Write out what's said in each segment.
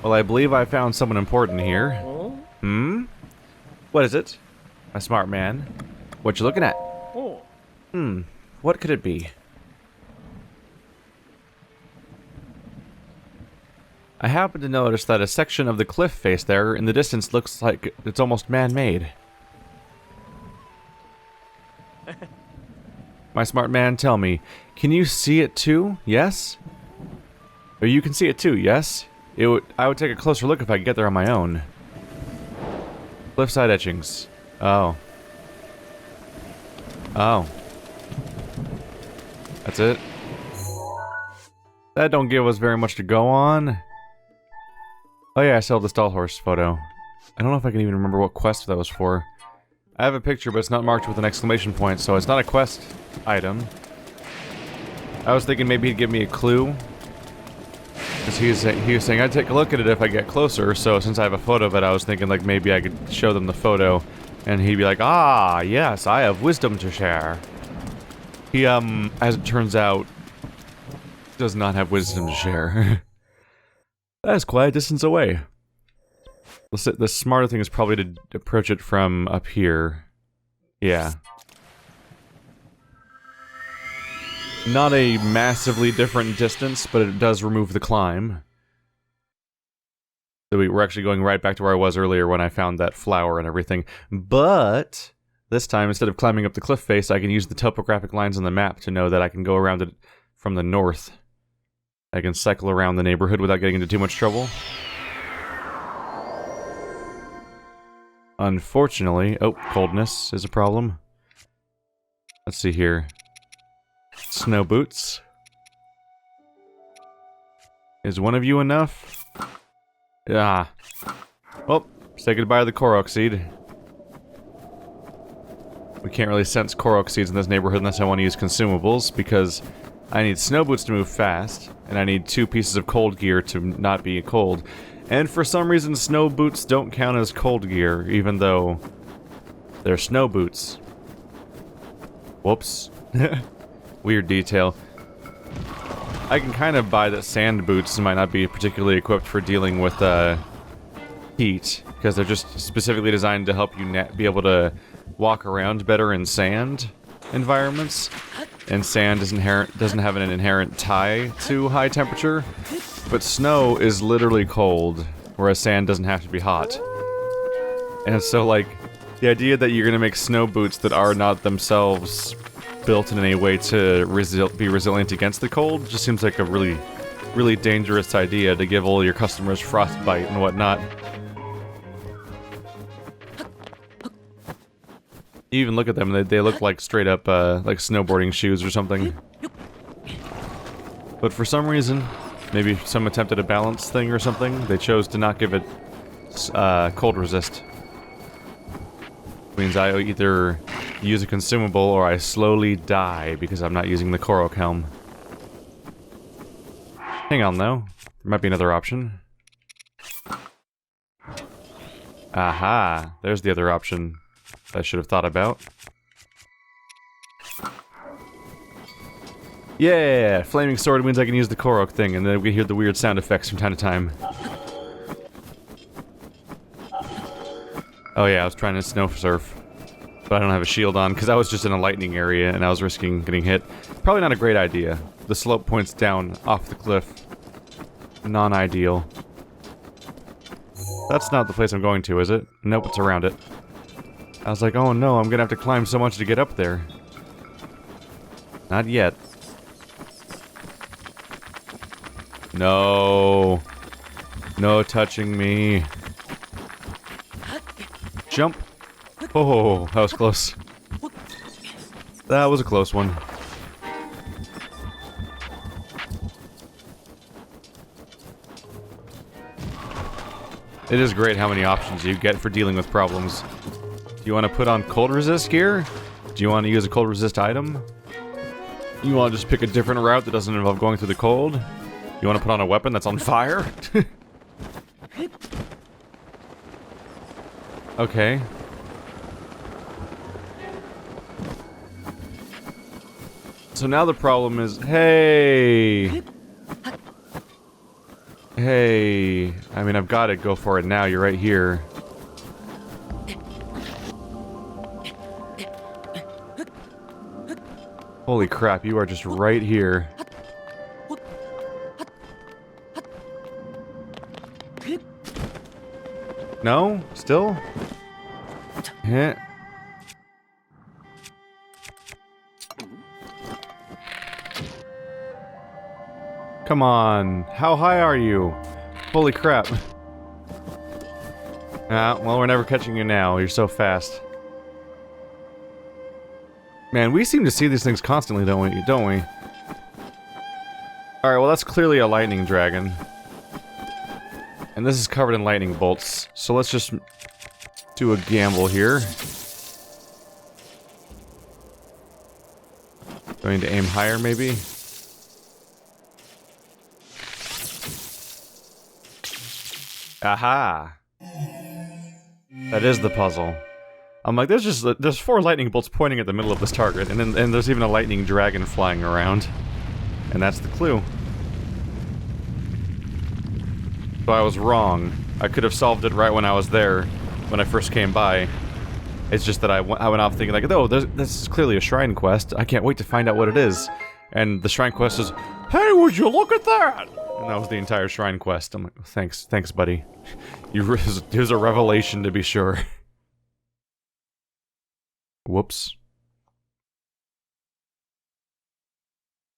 Well, I believe I found someone important here. Hmm? What is it? A smart man. What you looking at? What could it be? I happen to notice that a section of the cliff face there in the distance looks like it's almost man-made. My smart man, tell me, can you see it too? Yes? Or you can see it too, yes? I would take a closer look if I could get there on my own. Cliffside etchings. Oh. Oh. That's it? That don't give us very much to go on. Oh yeah, I still have the stall horse photo. I don't know if I can even remember what quest that was for. I have a picture, but it's not marked with an exclamation point, so it's not a quest item. I was thinking maybe he'd give me a clue. Because he was saying I'd take a look at it if I get closer, so since I have a photo of it, I was thinking like maybe I could show them the photo, and he'd be like, ah, yes, I have wisdom to share. He, as it turns out, does not have wisdom to share. That is quite a distance away. The smarter thing is probably to approach it from up here. Yeah. Not a massively different distance, but it does remove the climb. So we're actually going right back to where I was earlier when I found that flower and everything. But this time, instead of climbing up the cliff face, I can use the topographic lines on the map to know that I can go around it from the north. I can cycle around the neighborhood without getting into too much trouble. Unfortunately... Oh, coldness is a problem. Let's see here. Snow boots. Is one of you enough? Ah. Well, say goodbye to the Korok seed. We can't really sense Korok seeds in this neighborhood unless I want to use consumables, because I need snow boots to move fast, and I need 2 pieces of cold gear to not be cold. And for some reason, snow boots don't count as cold gear, even though they're snow boots. Whoops. Weird detail. I can kind of buy that sand boots might not be particularly equipped for dealing with heat, because they're just specifically designed to help you be able to walk around better in sand environments. And sand doesn't have an inherent tie to high temperature, but snow is literally cold, whereas sand doesn't have to be hot. And so, like, the idea that you're gonna make snow boots that are not themselves built in any way to be resilient against the cold just seems like a really, really dangerous idea to give all your customers frostbite and whatnot. You even look at them, they look like straight up, like snowboarding shoes or something. But for some reason, maybe some attempt at a balance thing or something, they chose to not give it cold resist. Means I either use a consumable or I slowly die because I'm not using the Korok helm. Hang on though, there might be another option. Aha, there's the other option I should have thought about. Yeah, flaming sword means I can use the Korok thing, and then we hear the weird sound effects from time to time. Oh yeah, I was trying to snow surf, but I don't have a shield on because I was just in a lightning area and I was risking getting hit. Probably not a great idea. The slope points down off the cliff. Non-ideal. That's not the place I'm going to, is it? Nope, it's around it. I was like, oh no, I'm gonna have to climb so much to get up there. Not yet. No. No touching me. Jump. Oh, that was close. That was a close one. It is great how many options you get for dealing with problems. Do you want to put on cold resist gear? Do you want to use a cold resist item? You want to just pick a different route that doesn't involve going through the cold? You want to put on a weapon that's on fire? Okay. So now the problem is, hey! Hey, I mean, I've got it. Go for it now. You're right here. Holy crap, you are just right here. No? Still? Heh. Come on. How high are you? Holy crap. Well, we're never catching you now. You're so fast. Man, we seem to see these things constantly, don't we? Alright, well that's clearly a lightning dragon. And this is covered in lightning bolts. So let's just do a gamble here. Going to aim higher, maybe? Aha! That is the puzzle. I'm like, there's 4 lightning bolts pointing at the middle of this target, and there's even a lightning dragon flying around. And that's the clue. So I was wrong. I could have solved it right when I was there, when I first came by. It's just that I went off thinking like, oh, this is clearly a shrine quest. I can't wait to find out what it is. And the shrine quest is, hey, would you look at that? And that was the entire shrine quest. I'm like, thanks, buddy. Here's a revelation to be sure. Whoops.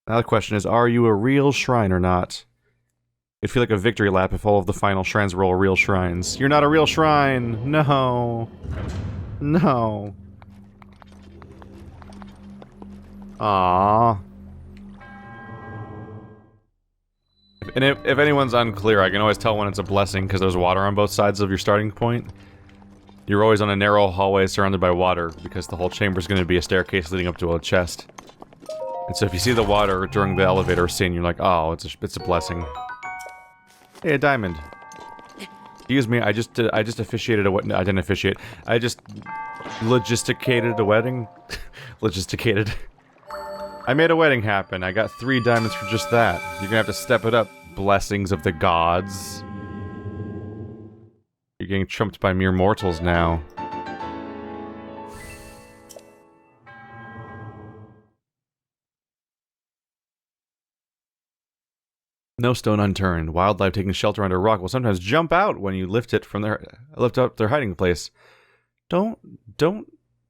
Now the question is, are you a real shrine or not? It'd feel like a victory lap if all of the final shrines were all real shrines. You're not a real shrine! No! No! Aww. And if anyone's unclear, I can always tell when it's a blessing because there's water on both sides of your starting point. You're always on a narrow hallway surrounded by water because the whole chamber's going to be a staircase leading up to a chest. And so if you see the water during the elevator scene, you're like, oh, it's a blessing. Hey, a diamond. Excuse me, I just officiated a wedding. I didn't officiate. I just logisticated a wedding. Logisticated. I made a wedding happen. I got 3 diamonds for just that. You're gonna have to step it up, blessings of the gods. You're getting trumped by mere mortals now. No stone unturned. Wildlife taking shelter under a rock will sometimes jump out when you lift up their hiding place. Don't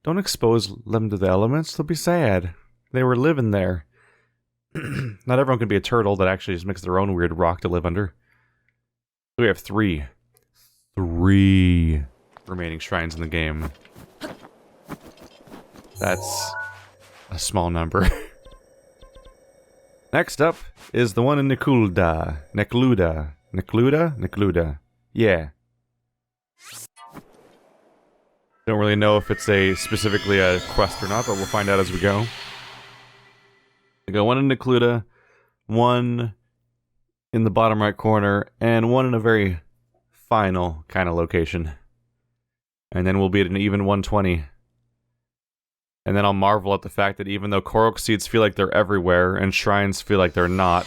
expose them to the elements. They'll be sad. They were living there. Not everyone can be a turtle that actually just makes their own weird rock to live under. We have 3 remaining shrines in the game. That's a small number. Next up is the one in Necluda. Necluda? Yeah. Don't really know if it's specifically a quest or not, but we'll find out as we go. I got one in Necluda, one in the bottom right corner, and one in a very final kind of location. And then we'll be at an even 120. And then I'll marvel at the fact that even though Korok seeds feel like they're everywhere, and shrines feel like they're not,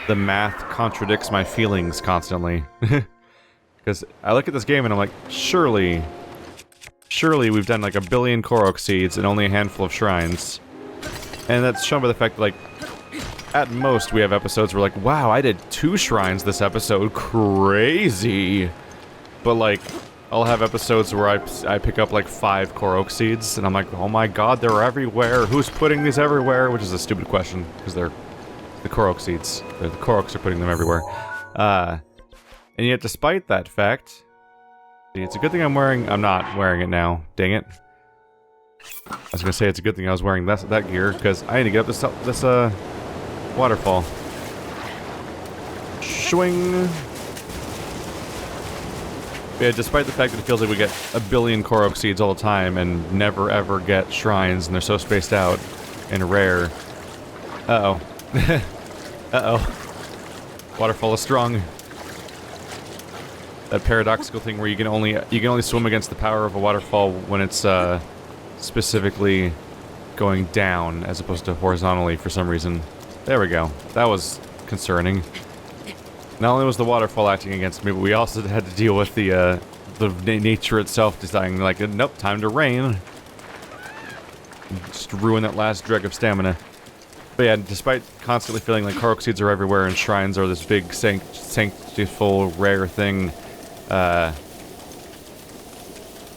the math contradicts my feelings constantly. Because I look at this game and I'm like, surely we've done like 1 billion Korok seeds and only a handful of shrines. And that's shown by the fact that, like, at most we have episodes where, like, wow, I did 2 shrines this episode, crazy! But, like, I'll have episodes where I pick up, like, 5 Korok seeds, and I'm like, oh my god, they're everywhere, who's putting these everywhere? Which is a stupid question, because they're the Korok seeds. The Koroks are putting them everywhere. And yet, despite that fact, see, it's a good thing I'm not wearing it now, dang it. I was gonna say it's a good thing I was wearing that gear, because I need to get up this waterfall. Swing! Yeah, despite the fact that it feels like we get 1 billion Korok seeds all the time and never ever get shrines, and they're so spaced out and rare. Uh-oh. Uh-oh. Waterfall is strong. That paradoxical thing where you can only swim against the power of a waterfall when it's specifically going down as opposed to horizontally for some reason. There we go. That was concerning. Not only was the waterfall acting against me, but we also had to deal with the nature itself deciding, like, nope, time to rain. Just ruin that last dreg of stamina. But yeah, despite constantly feeling like Korok seeds are everywhere and shrines are this big sanctiful rare thing,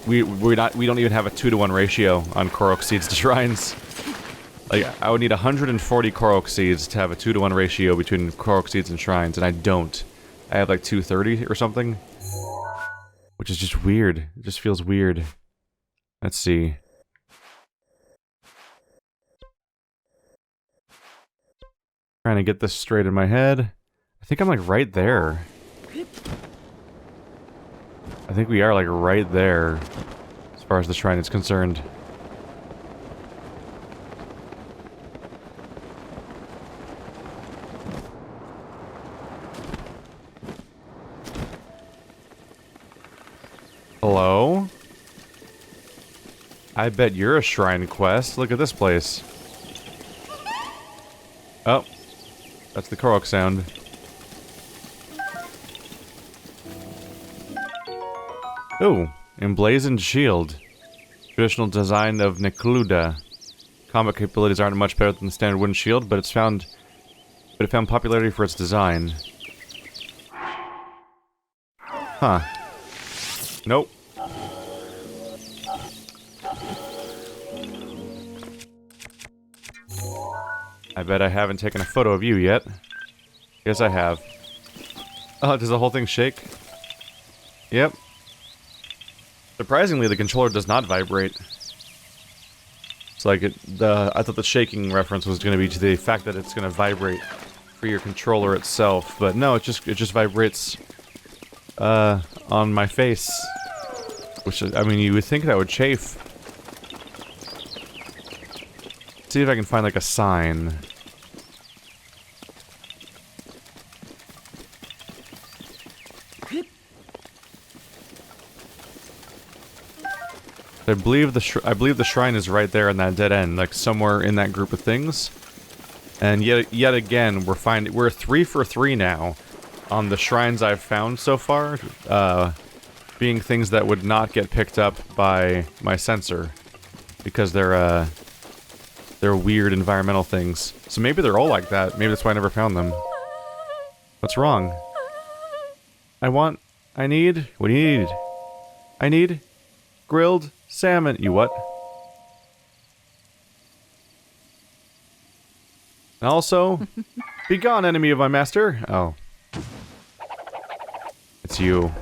we don't even have a 2-to-1 ratio on Korok seeds to shrines. Like, I would need 140 Korok seeds to have a 2-to-1 ratio between Korok seeds and shrines, and I don't. I have like 230 or something. Which is just weird. It just feels weird. Let's see. Trying to get this straight in my head. I think I'm like right there. I think we are like right there, as far as the shrine is concerned. Hello? I bet you're a shrine quest. Look at this place. Oh. That's the Korok sound. Ooh. Emblazoned shield. Traditional design of Nekluda. Combat capabilities aren't much better than the standard wooden shield, but it found popularity for its design. Huh. Nope. I bet I haven't taken a photo of you yet. Yes, I have. Oh, does the whole thing shake? Yep. Surprisingly, the controller does not vibrate. It's like I thought the shaking reference was going to be to the fact that it's going to vibrate for your controller itself, but no, it just vibrates on my face. Which, I mean, you would think that would chafe. See if I can find like a sign. I believe the shrine is right there in that dead end, like somewhere in that group of things. And yet again, we're 3 for 3 now on the shrines I've found so far, being things that would not get picked up by my sensor because they're weird environmental things. So maybe they're all like that. Maybe that's why I never found them. What's wrong? What do you need? I need grilled salmon. You what? And also, be gone, enemy of my master. Oh. It's you.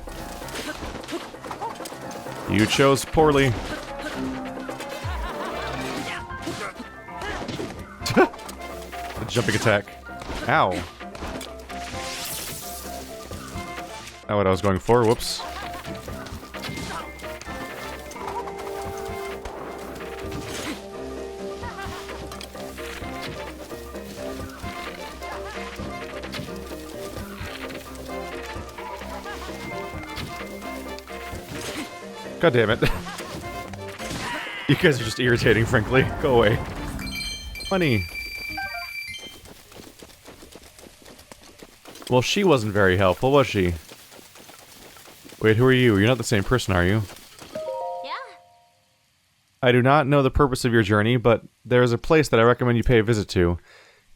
You chose poorly. A jumping attack. Ow. Not what I was going for. Whoops. God damn it. You guys are just irritating, frankly. Go away. Funny. Well, she wasn't very helpful, was she? Wait, who are you? You're not the same person, are you? Yeah. I do not know the purpose of your journey, but there is a place that I recommend you pay a visit to.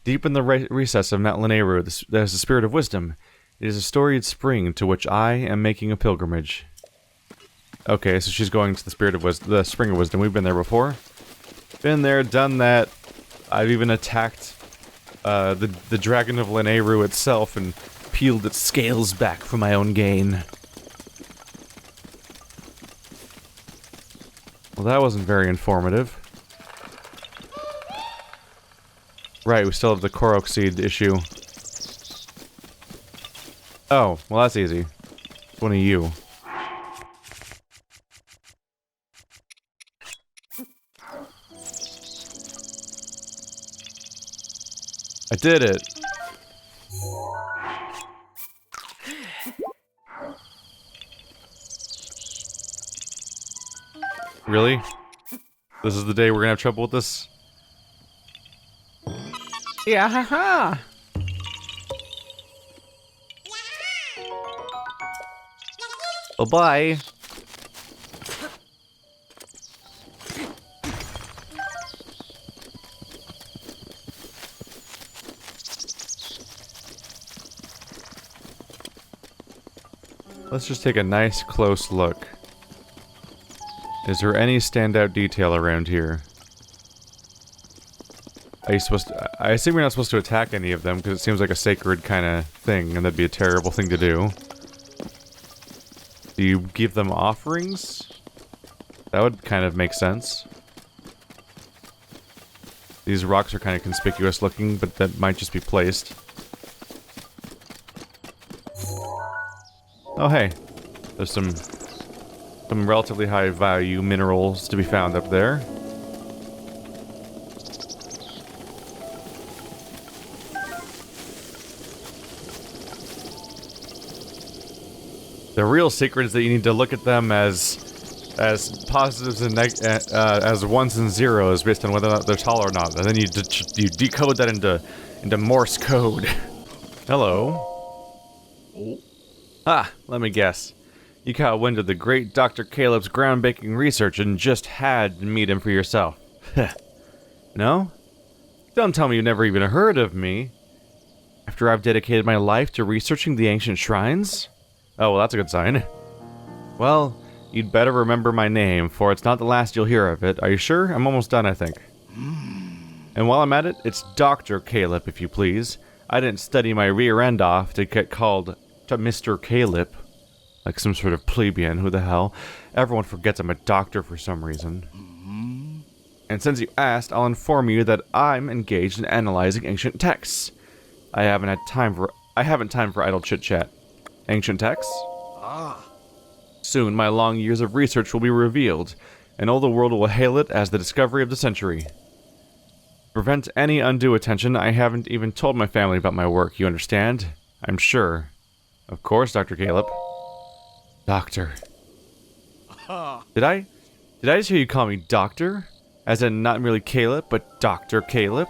Deep in the recess of Mount Lanayru, there's a spirit of wisdom. It is a storied spring to which I am making a pilgrimage. Okay, so she's going to the spirit of the spring of wisdom. We've been there before. Been there, done that. I've even attacked the dragon of Lanayru itself and peeled its scales back for my own gain. Well, that wasn't very informative. Right, we still have the Korok seed issue. Oh, well that's easy. It's one of you. I did it! Really? This is the day we're gonna have trouble with this? Yeah, haha! Bye-bye. Let's just take a nice close look. Is there any standout detail around here? Are you supposed to, I assume you're not supposed to attack any of them because it seems like a sacred kind of thing and that'd be a terrible thing to do. Do you give them offerings? That would kind of make sense. These rocks are kind of conspicuous looking, but that might just be placed. Oh hey, there's some relatively high value minerals to be found up there. The real secret is that you need to look at them as positives and as ones and zeros based on whether or not they're tall or not, and then you decode that into Morse code. Hello. Ah, let me guess. You caught wind of the great Dr. Caleb's groundbreaking research and just had to meet him for yourself. No? Don't tell me you've never even heard of me. After I've dedicated my life to researching the ancient shrines? Oh, well, that's a good sign. Well, you'd better remember my name, for it's not the last you'll hear of it. Are you sure? I'm almost done, I think. And while I'm at it, it's Dr. Caleb, if you please. I didn't study my rear end off to get called to Mr. Caleb. Like some sort of plebeian, who the hell? Everyone forgets I'm a doctor for some reason. And since you asked, I'll inform you that I'm engaged in analyzing ancient texts. I haven't time for idle chit-chat. Ancient texts? Soon, my long years of research will be revealed, and all the world will hail it as the discovery of the century. To prevent any undue attention, I haven't even told my family about my work, you understand? I'm sure. Of course, Dr. Caleb. Doctor. Did I just hear you call me Doctor? As in not merely Caleb, but Dr. Caleb?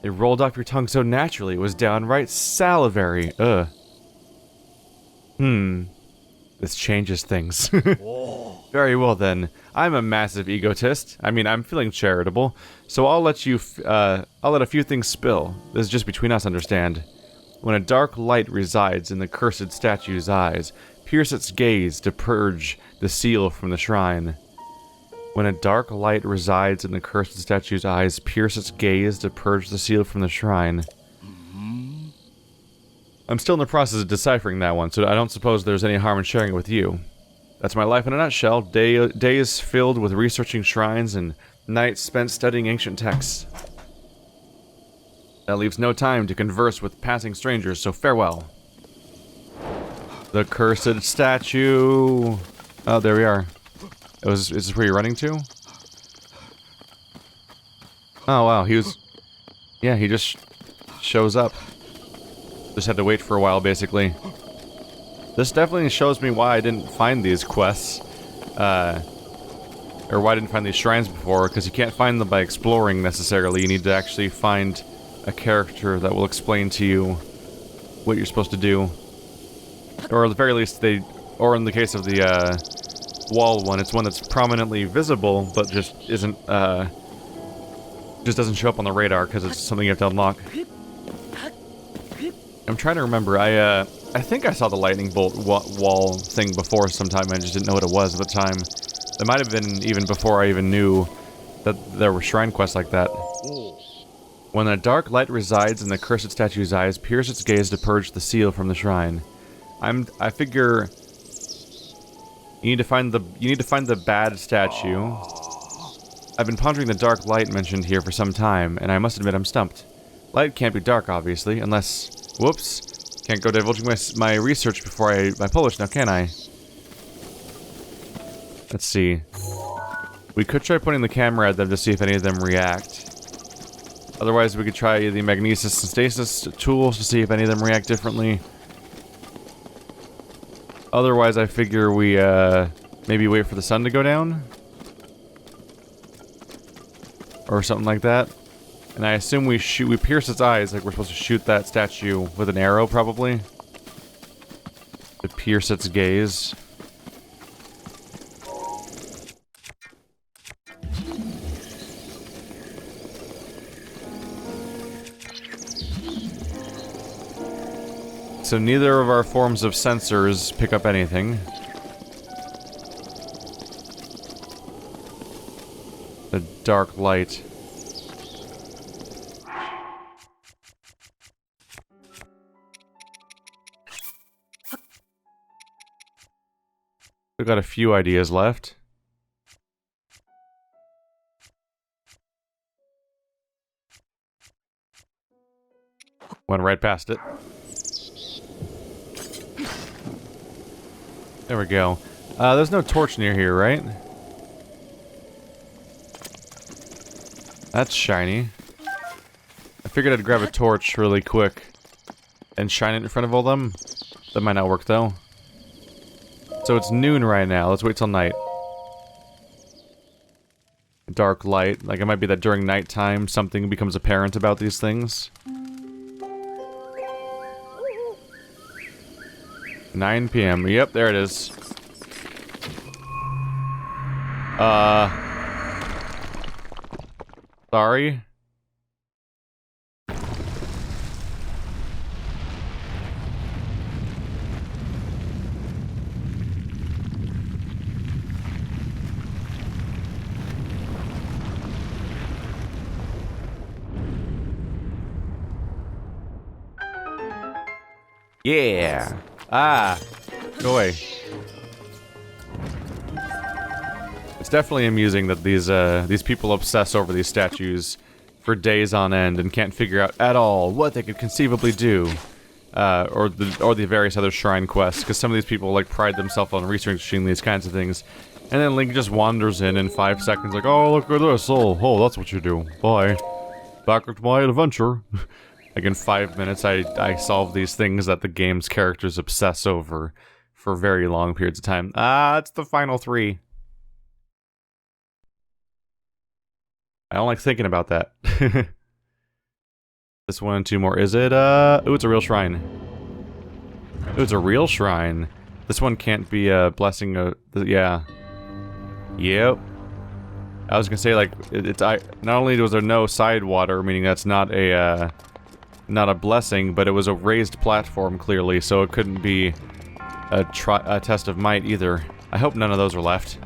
It rolled off your tongue so naturally, it was downright salivary. Ugh. This changes things. Very well then. I'm a massive egotist. I mean, I'm feeling charitable. So I'll let a few things spill. This is just between us, understand? When a dark light resides in the cursed statue's eyes, pierce its gaze to purge the seal from the shrine. When a dark light resides in the cursed statue's eyes, pierce its gaze to purge the seal from the shrine. I'm still in the process of deciphering that one, so I don't suppose there's any harm in sharing it with you. That's my life in a nutshell. Days filled with researching shrines and nights spent studying ancient texts. That leaves no time to converse with passing strangers, so farewell. The cursed statue. Oh, there we are. Is this where you're running to? Oh, wow. He just shows up. Just had to wait for a while, basically. This definitely shows me why I didn't find these quests. Or why I didn't find these shrines before, because you can't find them by exploring, necessarily. You need to actually find a character that will explain to you what you're supposed to do. Or at the very least, or in the case of the, wall one, it's one that's prominently visible, but just isn't, just doesn't show up on the radar, because it's something you have to unlock. I'm trying to remember, I think I saw the lightning bolt wall thing before sometime, I just didn't know what it was at the time. That might have been even before I even knew that there were shrine quests like that. When a dark light resides in the cursed statue's eyes, pierce its gaze to purge the seal from the shrine. I figure you need to find the bad statue. I've been pondering the dark light mentioned here for some time, and I must admit I'm stumped. Light can't be dark, obviously, unless... Whoops. Can't go divulging my research before I publish now, can I? Let's see. We could try putting the camera at them to see if any of them react. Otherwise, we could try the magnesis and stasis tools to see if any of them react differently. Otherwise, I figure we, maybe wait for the sun to go down? Or something like that. And I assume we pierce its eyes, like we're supposed to shoot that statue with an arrow, probably. To pierce its gaze. So neither of our forms of sensors pick up anything. The dark light. We've got a few ideas left. Went right past it. There we go. There's no torch near here, right? That's shiny. I figured I'd grab a torch really quick and shine it in front of all them. That might not work, though. So it's noon right now. Let's wait till night. Dark light. Like, it might be that during nighttime something becomes apparent about these things. 9 p.m. Yep, there it is. Sorry. Yeah. Ah. Go away. It's definitely amusing that these people obsess over these statues for days on end and can't figure out at all what they could conceivably do, or the various other shrine quests. Because some of these people like pride themselves on researching these kinds of things, and then Link just wanders in 5 seconds, like, oh, look at this, oh, that's what you do. Bye. Back to my adventure. Like in 5 minutes, I solve these things that the game's characters obsess over for very long periods of time. Ah, it's the final 3. I don't like thinking about that. This 1 and 2 more. Is it, ooh, it's a real shrine. Ooh, it's a real shrine. This one can't be a blessing of, yeah. Yep. I was gonna say, like, not only was there no side water, meaning that's not a blessing, but it was a raised platform, clearly, so it couldn't be a test of might either. I hope none of those are left.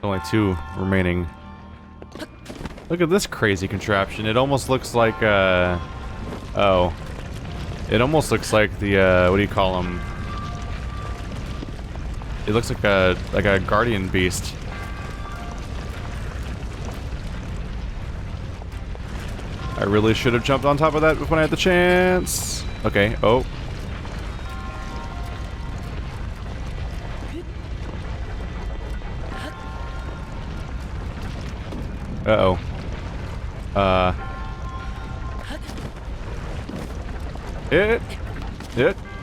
Only 2 remaining. Look at this crazy contraption. It almost looks like, oh. It almost looks like the, what do you call them? It looks like a guardian beast. I really should have jumped on top of that when I had the chance. Okay, oh. Uh-oh.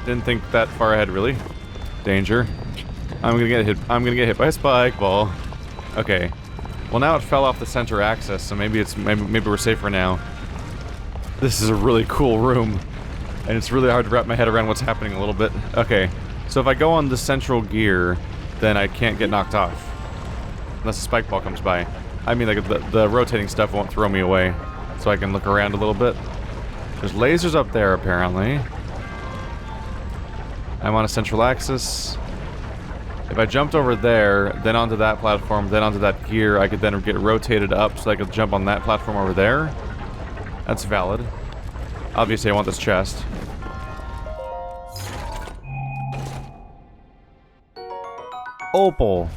Didn't think that far ahead, really. Danger. I'm gonna get hit by a spike ball. Okay. Well, now it fell off the center axis, so maybe we're safer now. This is a really cool room, and it's really hard to wrap my head around what's happening a little bit. Okay, so if I go on the central gear, then I can't get knocked off. Unless a spike ball comes by. I mean, like, the rotating stuff won't throw me away, so I can look around a little bit. There's lasers up there, apparently. I'm on a central axis. If I jumped over there, then onto that platform, then onto that gear, I could then get rotated up so I could jump on that platform over there. That's valid. Obviously, I want this chest. Opal.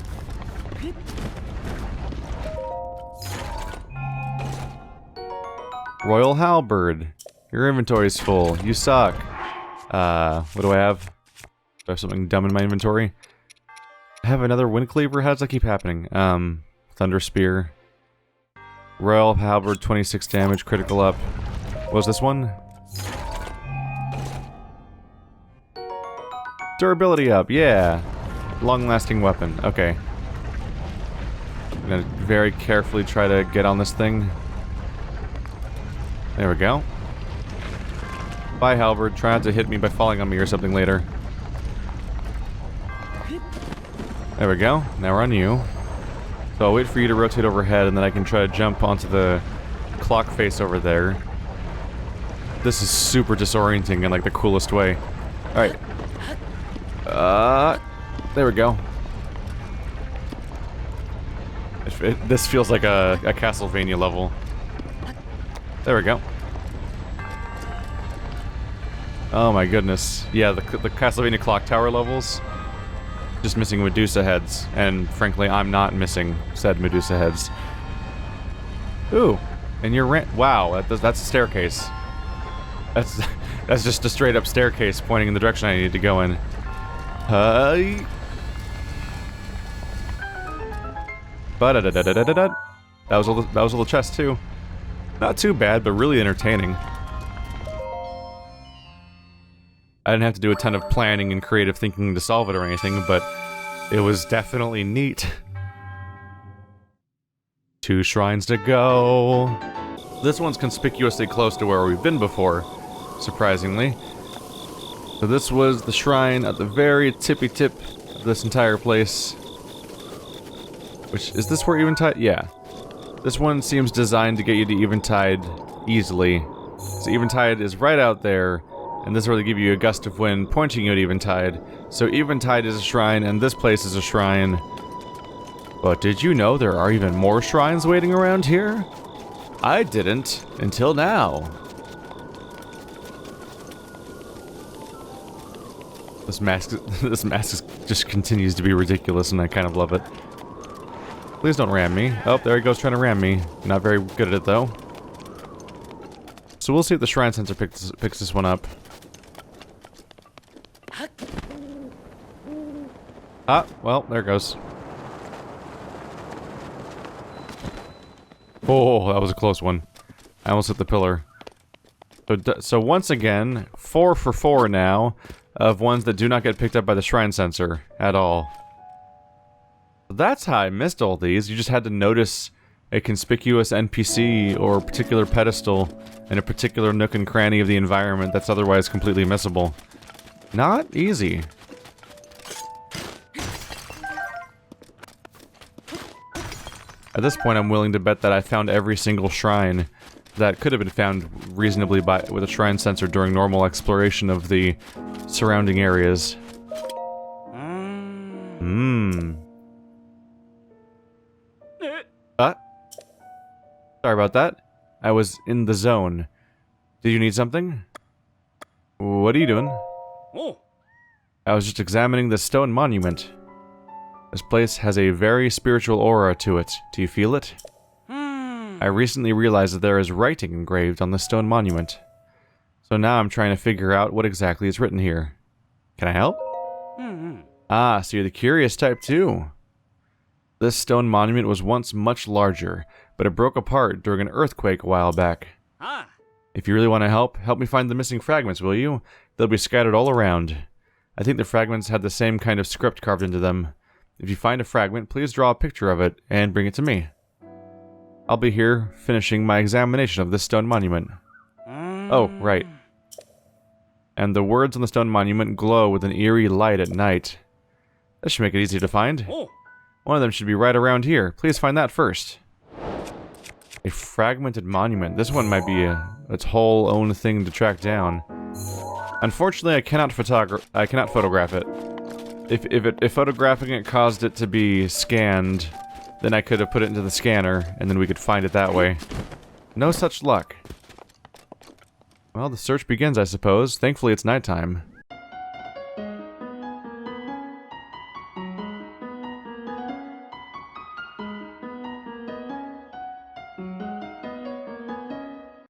Royal Halberd. Your inventory's full. You suck. What do I have? Do I have something dumb in my inventory? I have another Wind Cleaver? How does that keep happening? Thunder Spear. Royal Halberd, 26 damage, critical up. What was this one? Durability up, yeah. Long-lasting weapon, okay. I'm gonna very carefully try to get on this thing. There we go. Bye, Halberd. Try not to hit me by falling on me or something later. There we go. Now we're on you. So I'll wait for you to rotate overhead, and then I can try to jump onto the clock face over there. This is super disorienting in like the coolest way. Alright. There we go. This feels like a Castlevania level. There we go. Oh my goodness. Yeah, the Castlevania clock tower levels. Just missing Medusa heads. And frankly, I'm not missing said Medusa heads. Ooh. And you're wow, that's a staircase. That's just a straight up staircase pointing in the direction I need to go in. Hi. That was a little chest too. Not too bad, but really entertaining. I didn't have to do a ton of planning and creative thinking to solve it or anything, but it was definitely neat. 2 shrines to go. This one's conspicuously close to where we've been before, surprisingly. So this was the shrine at the very tippy tip of this entire place. Which, is this where Eventide? Yeah. This one seems designed to get you to Eventide easily. So Eventide is right out there, and this is where they give you a gust of wind pointing you at Eventide. So Eventide is a shrine, and this place is a shrine. But did you know there are even more shrines waiting around here? I didn't, until now. This mask just continues to be ridiculous, and I kind of love it. Please don't ram me. Oh, there he goes trying to ram me. Not very good at it, though. So we'll see if the shrine sensor picks this one up. Ah, well, there it goes. Oh, that was a close one. I almost hit the pillar. So once again, 4 for 4 now, of ones that do not get picked up by the shrine sensor at all. That's how I missed all these. You just had to notice a conspicuous NPC or particular pedestal in a particular nook and cranny of the environment that's otherwise completely missable. Not easy. At this point, I'm willing to bet that I found every single shrine that could have been found reasonably with a shrine sensor during normal exploration of the surrounding areas. Sorry about that. I was in the zone. Did you need something? What are you doing? Oh. I was just examining the stone monument. This place has a very spiritual aura to it. Do you feel it? I recently realized that there is writing engraved on the stone monument. So now I'm trying to figure out what exactly is written here. Can I help? Ah, so you're the curious type too. This stone monument was once much larger, but it broke apart during an earthquake a while back. If you really want to help me find the missing fragments, will you? They'll be scattered all around. I think the fragments had the same kind of script carved into them. If you find a fragment, please draw a picture of it and bring it to me. I'll be here finishing my examination of this stone monument. Oh, right. And the words on the stone monument glow with an eerie light at night. That should make it easy to find. One of them should be right around here. Please find that first. A fragmented monument. This one might be its whole own thing to track down. Unfortunately, I cannot photograph it. If photographing it caused it to be scanned, then I could have put it into the scanner, and then we could find it that way. No such luck. Well, the search begins, I suppose. Thankfully, it's nighttime.